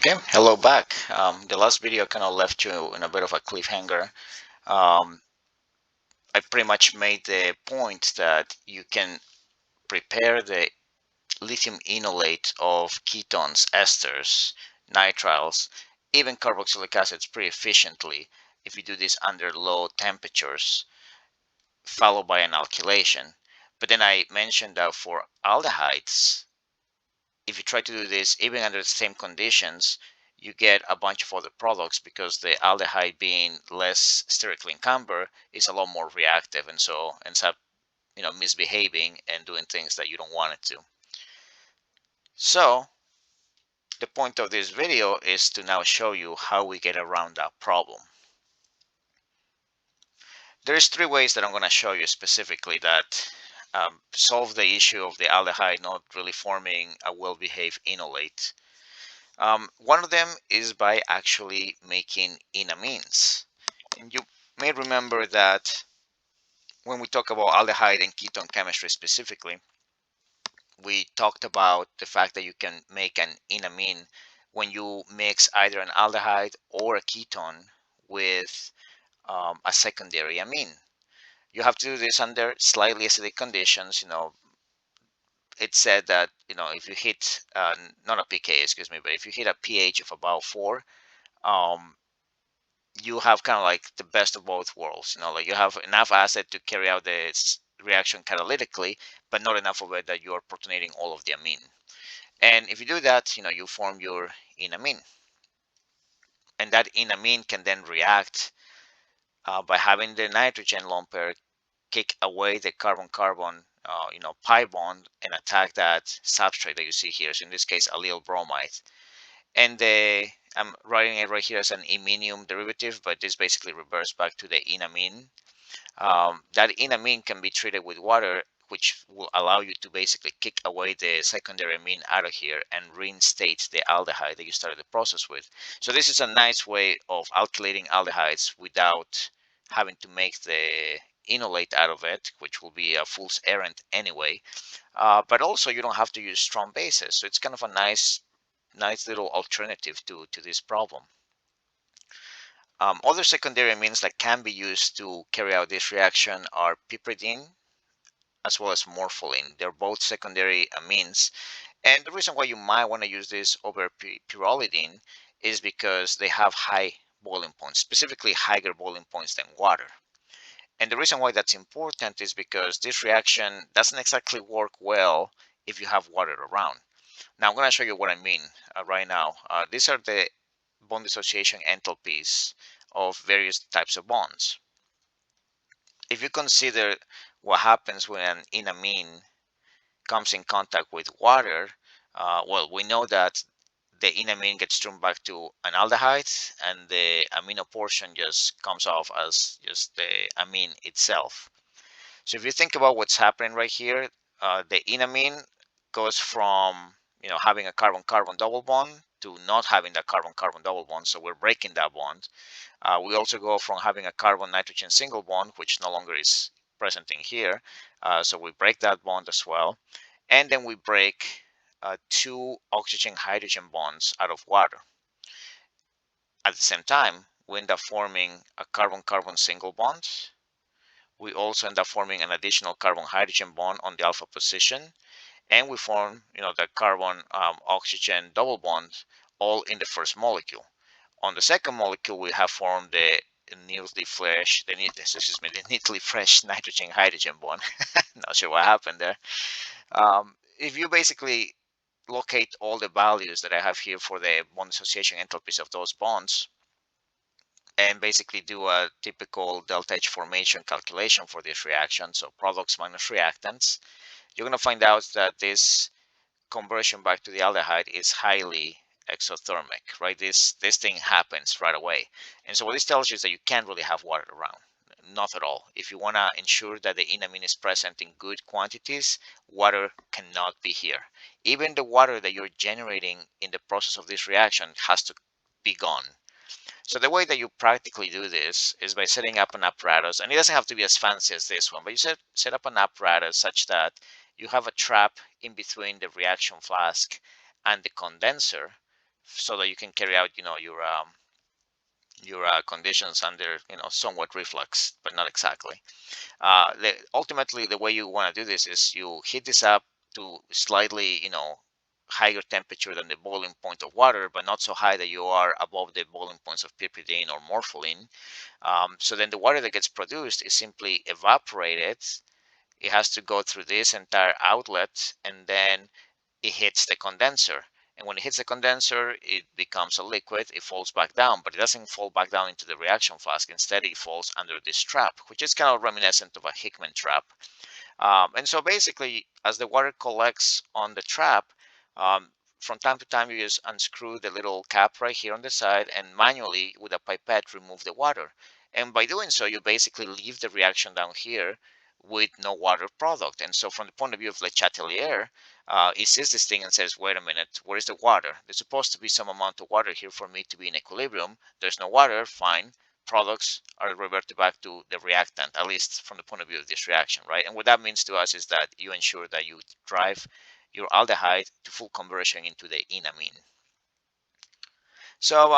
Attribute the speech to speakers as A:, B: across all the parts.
A: Okay, hello back. The last video kind of left you in a bit of a cliffhanger. Um, I pretty much made the point that you can prepare the lithium enolate of ketones, esters, nitriles, even carboxylic acids pretty efficiently if you do this under low temperatures, followed by an alkylation. But then I mentioned that for aldehydes, if you try to do this even under the same conditions, you get a bunch of other products because the aldehyde, being less sterically encumbered, is a lot more reactive, and so ends up misbehaving and doing things that you don't want it to. So the point of this video is to now show you how we get around that problem. There's three ways that I'm going to show you specifically that solve the issue of the aldehyde not really forming a well-behaved enolate. One of them is by actually making enamines. And you may remember that when we talk about aldehyde and ketone chemistry specifically, we talked about the fact that you can make an enamine when you mix either an aldehyde or a ketone with a secondary amine. You have to do this under slightly acidic conditions. It said that if you hit not a pK, excuse me, but if you hit a pH of about 4, um, you have kind of like the best of both worlds. Like you have enough acid to carry out this reaction catalytically, but not enough of it that you are protonating all of the amine. And if you do that, you form your enamine. And that enamine can then react by having the nitrogen lone pair kick away the carbon-carbon pi bond and attack that substrate that you see here. So in this case, allyl bromide. And I'm writing it right here as an iminium derivative, but this basically reverts back to the enamine. That enamine can be treated with water, which will allow you to basically kick away the secondary amine out of here and reinstate the aldehyde that you started the process with. So this is a nice way of alkylating aldehydes without having to make the enolate out of it, which will be a fool's errand anyway. But also you don't have to use strong bases. So it's kind of a nice little alternative to this problem. Other secondary amines that can be used to carry out this reaction are piperidine as well as morpholine. They're both secondary amines. And the reason why you might want to use this over pyrrolidine is because they have high boiling points, specifically higher boiling points than water. And the reason why that's important is because this reaction doesn't exactly work well if you have water around. Now I'm going to show you what I mean right now. These are the bond dissociation enthalpies of various types of bonds. If you consider what happens when an enamine comes in contact with water, well, we know that the enamine gets turned back to an aldehyde and the amino portion just comes off as just the amine itself. So if you think about what's happening right here, the enamine goes from having a carbon-carbon double bond to not having that carbon-carbon double bond, so we're breaking that bond. We also go from having a carbon-nitrogen single bond, which no longer is present in here, so we break that bond as well, and then we break two oxygen-hydrogen bonds out of water. At the same time, we end up forming a carbon-carbon single bond. We also end up forming an additional carbon-hydrogen bond on the alpha position, and we form the carbon oxygen double bond all in the first molecule. On the second molecule, we have formed the neatly fresh nitrogen hydrogen bond. Not sure what happened there. If you basically locate all the values that I have here for the bond association enthalpies of those bonds and basically do a typical delta H formation calculation for this reaction, so products minus reactants, you're going to find out that this conversion back to the aldehyde is highly exothermic, right? This thing happens right away. And so what this tells you is that you can't really have water around. Not at all. If you want to ensure that the enamine is present in good quantities, water cannot be here. Even the water that you're generating in the process of this reaction has to be gone. So the way that you practically do this is by setting up an apparatus, and it doesn't have to be as fancy as this one, but you set up an apparatus such that you have a trap in between the reaction flask and the condenser so that you can carry out, your conditions under, somewhat reflux, but not exactly. Ultimately, the way you want to do this is you heat this up to slightly, higher temperature than the boiling point of water, but not so high that you are above the boiling points of piperidine or morpholine. So then the water that gets produced is simply evaporated. It has to go through this entire outlet, and then it hits the condenser. And when it hits the condenser, it becomes a liquid. It falls back down, but it doesn't fall back down into the reaction flask. Instead, it falls under this trap, which is kind of reminiscent of a Hickman trap. And so basically, as the water collects on the trap, from time to time, you just unscrew the little cap right here on the side and manually, with a pipette, remove the water. And by doing so, you basically leave the reaction down here with no water product. And so from the point of view of Le Chatelier, it sees this thing and says, wait a minute, where is the water? There's supposed to be some amount of water here for me to be in equilibrium. There's no water, fine. Products are reverted back to the reactant, at least from the point of view of this reaction, right? And what that means to us is that you ensure that you drive your aldehyde to full conversion into the enamine. So,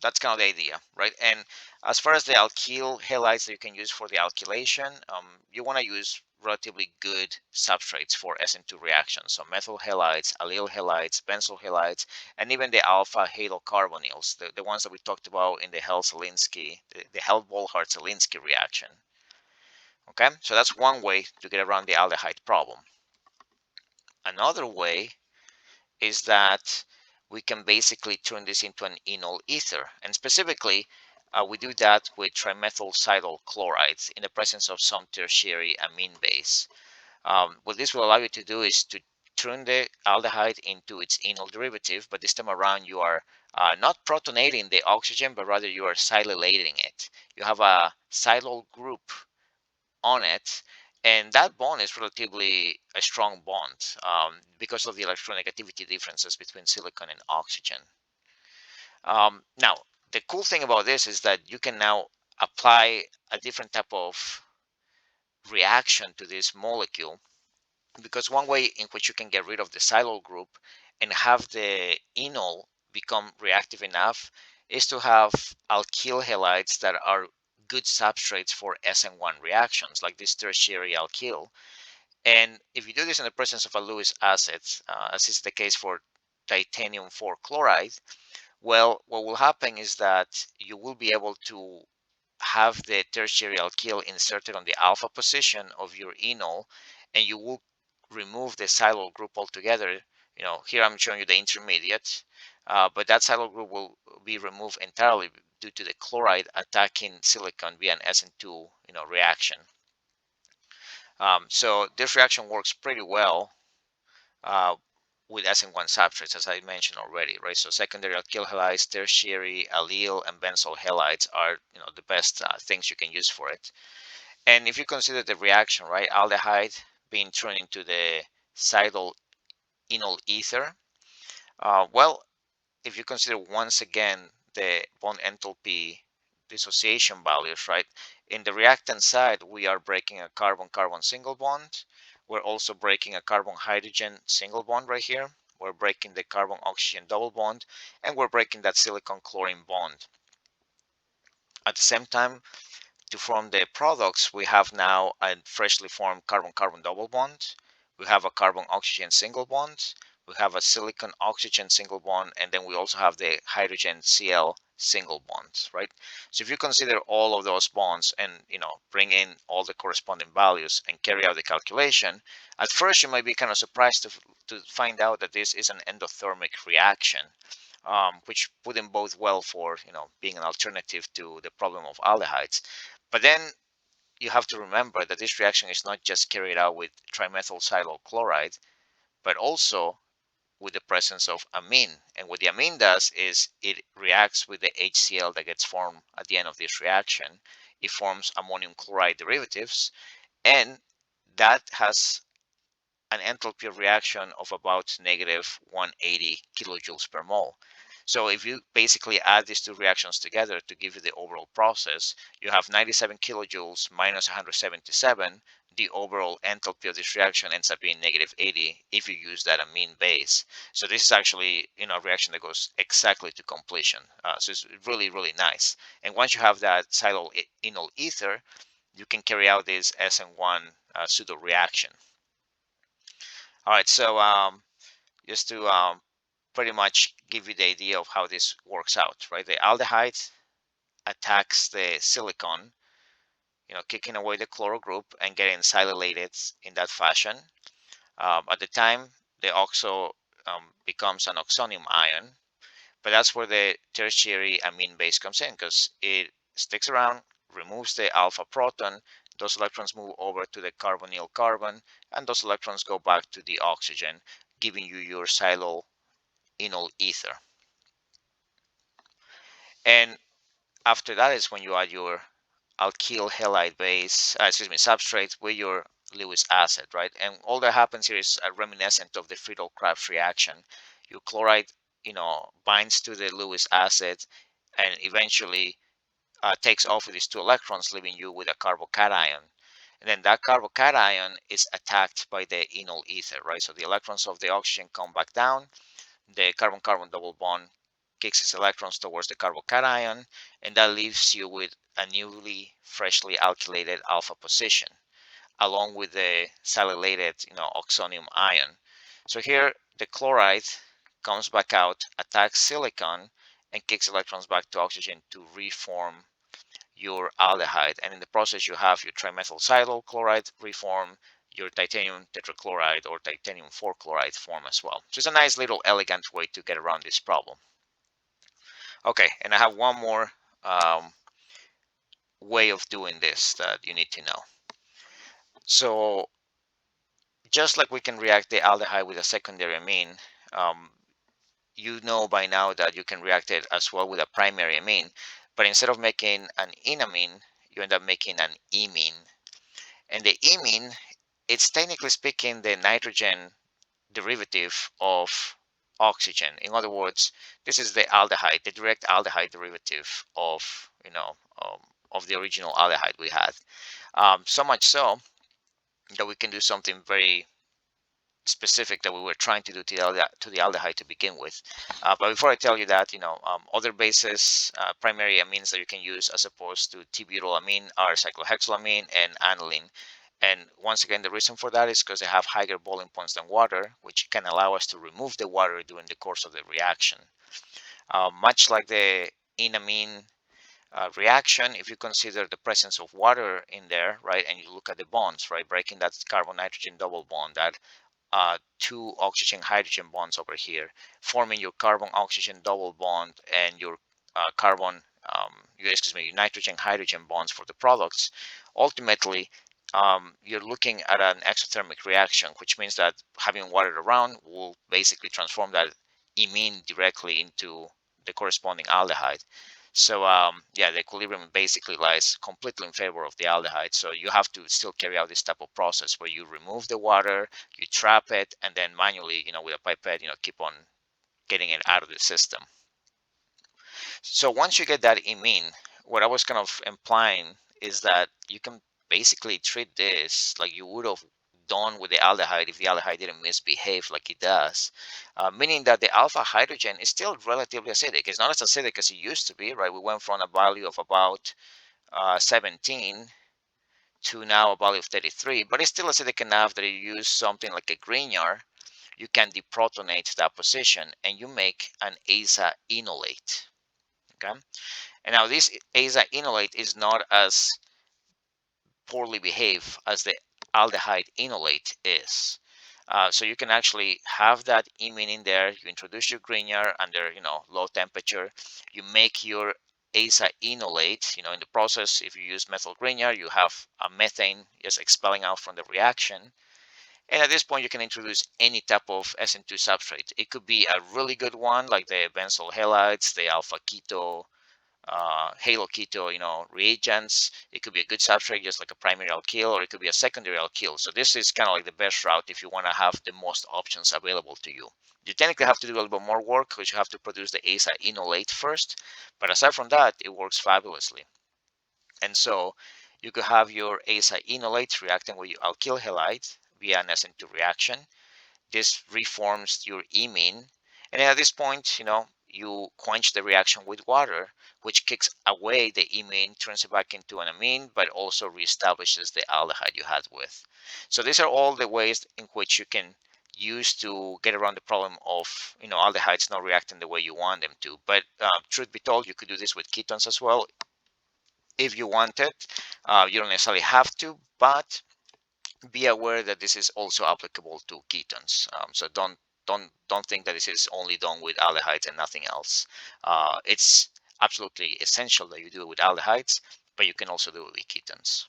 A: that's kind of the idea, right? And as far as the alkyl halides that you can use for the alkylation, you want to use relatively good substrates for SN2 reactions. So methyl halides, allyl halides, benzyl halides, and even the alpha halocarbonyls, the ones that we talked about in the Hell-Zelinsky, the Hell-Volhard-Zelinsky reaction. Okay, so that's one way to get around the aldehyde problem. Another way is that we can basically turn this into an enol ether. And specifically, we do that with trimethyl silyl chlorides in the presence of some tertiary amine base. What this will allow you to do is to turn the aldehyde into its enol derivative, but this time around you are not protonating the oxygen, but rather you are silylating it. You have a silyl group on it, and that bond is relatively a strong bond because of the electronegativity differences between silicon and oxygen. Now, the cool thing about this is that you can now apply a different type of reaction to this molecule, because one way in which you can get rid of the silyl group and have the enol become reactive enough is to have alkyl halides that are good substrates for SN1 reactions, like this tertiary alkyl. And if you do this in the presence of a Lewis acid, as is the case for titanium 4 chloride, well, what will happen is that you will be able to have the tertiary alkyl inserted on the alpha position of your enol, and you will remove the silyl group altogether. Here I'm showing you the intermediate, but that silyl group will be removed entirely due to the chloride attacking silicon via an SN2 reaction. So this reaction works pretty well uh, with SN1 substrates, as I mentioned already, right? So secondary alkyl halides, tertiary allyl, and benzyl halides are, the best things you can use for it. And if you consider the reaction, right, aldehyde being turned into the silyl enol ether, well, if you consider once again the bond enthalpy dissociation values, right? In the reactant side, we are breaking a carbon-carbon single bond. We're also breaking a carbon-hydrogen single bond right here. We're breaking the carbon-oxygen double bond, and we're breaking that silicon-chlorine bond. At the same time, to form the products, we have now a freshly formed carbon-carbon double bond. We have a carbon-oxygen single bond. We have a silicon-oxygen single bond, and then we also have the hydrogen-Cl single bonds, right? So if you consider all of those bonds and bring in all the corresponding values and carry out the calculation, at first you might be kind of surprised to find out that this is an endothermic reaction, which wouldn't bode well for being an alternative to the problem of aldehydes. But then you have to remember that this reaction is not just carried out with trimethyl silyl chloride, but also with the presence of amine. And what the amine does is it reacts with the HCl that gets formed at the end of this reaction. It forms ammonium chloride derivatives, and that has an enthalpy of reaction of about negative 180 kilojoules per mole. So if you basically add these two reactions together to give you the overall process, you have 97 kilojoules minus 177 the overall enthalpy of this reaction ends up being -80 if you use that amine base. So this is actually, a reaction that goes exactly to completion. So it's really, really nice. And once you have that Silyl enol ether, you can carry out this SN1 pseudo reaction. All right, so just to pretty much give you the idea of how this works out, right? The aldehyde attacks the silicon, kicking away the chloro group and getting silylated in that fashion. At the time, the oxo becomes an oxonium ion, but that's where the tertiary amine base comes in, because it sticks around, removes the alpha proton, those electrons move over to the carbonyl carbon, and those electrons go back to the oxygen, giving you your Silyl enol ether. And after that is when you add your alkyl halide base, substrate with your Lewis acid, right? And all that happens here is reminiscent of the Friedel-Crafts reaction. Your chloride, binds to the Lewis acid and eventually takes off with these 2 electrons, leaving you with a carbocation. And then that carbocation is attacked by the enol ether, right? So the electrons of the oxygen come back down, the carbon-carbon double bond kicks its electrons towards the carbocation, and that leaves you with a newly freshly alkylated alpha position, along with the silylated, oxonium ion. So here the chloride comes back out, attacks silicon, and kicks electrons back to oxygen to reform your aldehyde. And in the process, you have your trimethylsilyl chloride reform, your titanium tetrachloride or titanium 4-chloride form as well. So it's a nice little elegant way to get around this problem. Okay, and I have one more way of doing this that you need to know. So just like we can react the aldehyde with a secondary amine, you know by now that you can react it as well with a primary amine, but instead of making an enamine, you end up making an imine. And the imine, it's technically speaking the nitrogen derivative of oxygen. In other words, this is the aldehyde, the direct aldehyde derivative of, of the original aldehyde we had. So much so that we can do something very specific that we were trying to do to the aldehyde to begin with. But before I tell you that, other bases, primary amines that you can use as opposed to t-butylamine are cyclohexylamine and aniline. And once again, the reason for that is because they have higher boiling points than water, which can allow us to remove the water during the course of the reaction. Much like the enamine reaction, if you consider the presence of water in there, right, and you look at the bonds, right, breaking that carbon-nitrogen double bond, that 2 oxygen-hydrogen bonds over here, forming your carbon-oxygen double bond and your your nitrogen-hydrogen bonds for the products. Ultimately, you're looking at an exothermic reaction, which means that having water around will basically transform that imine directly into the corresponding aldehyde. So yeah, the equilibrium basically lies completely in favor of the aldehyde. So you have to still carry out this type of process where you remove the water, you trap it, and then manually, with a pipette, keep on getting it out of the system. So once you get that imine, what I was kind of implying is that you can basically treat this like you would have done with the aldehyde if the aldehyde didn't misbehave like it does, meaning that the alpha hydrogen is still relatively acidic. It's not as acidic as it used to be, right? We went from a value of about 17 to now a value of 33, but it's still acidic enough that you use something like a Grignard, you can deprotonate that position and you make an Azaenolate. Okay, and now this Azaenolate is not as poorly behaved as the aldehyde enolate is. So you can actually have that imine in there. You introduce your Grignard under low temperature. You make your Azaenolate. In the process, if you use methyl Grignard, you have a methane just expelling out from the reaction. And at this point, you can introduce any type of SN2 substrate. It could be a really good one like the benzyl halides, the alpha keto, halo keto, reagents. It could be a good substrate, just like a primary alkyl, or it could be a secondary alkyl. So this is kind of like the best route if you want to have the most options available to you. You technically have to do a little bit more work because you have to produce the Azaenolate first, but aside from that, it works fabulously. And so You could have your Azaenolate reacting with your alkyl halide via an SN2 reaction. This reforms your imine, and at this point, you quench the reaction with water, which kicks away the imine, turns it back into an amine, but also reestablishes the aldehyde you had with. So these are all the ways in which you can use to get around the problem of aldehydes not reacting the way you want them to. But truth be told, you could do this with ketones as well if you wanted. You don't necessarily have to, but be aware that this is also applicable to ketones. So don't think that this is only done with aldehydes and nothing else. It's absolutely essential that you do it with aldehydes, but you can also do it with ketones.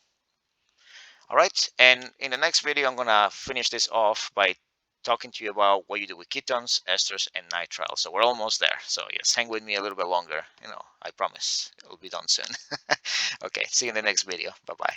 A: All right, and in the next video, I'm gonna finish this off by talking to you about what you do with ketones, esters, and nitrile. So we're almost there. So yes, hang with me a little bit longer. I promise it'll be done soon. Okay, see you in the next video. Bye bye.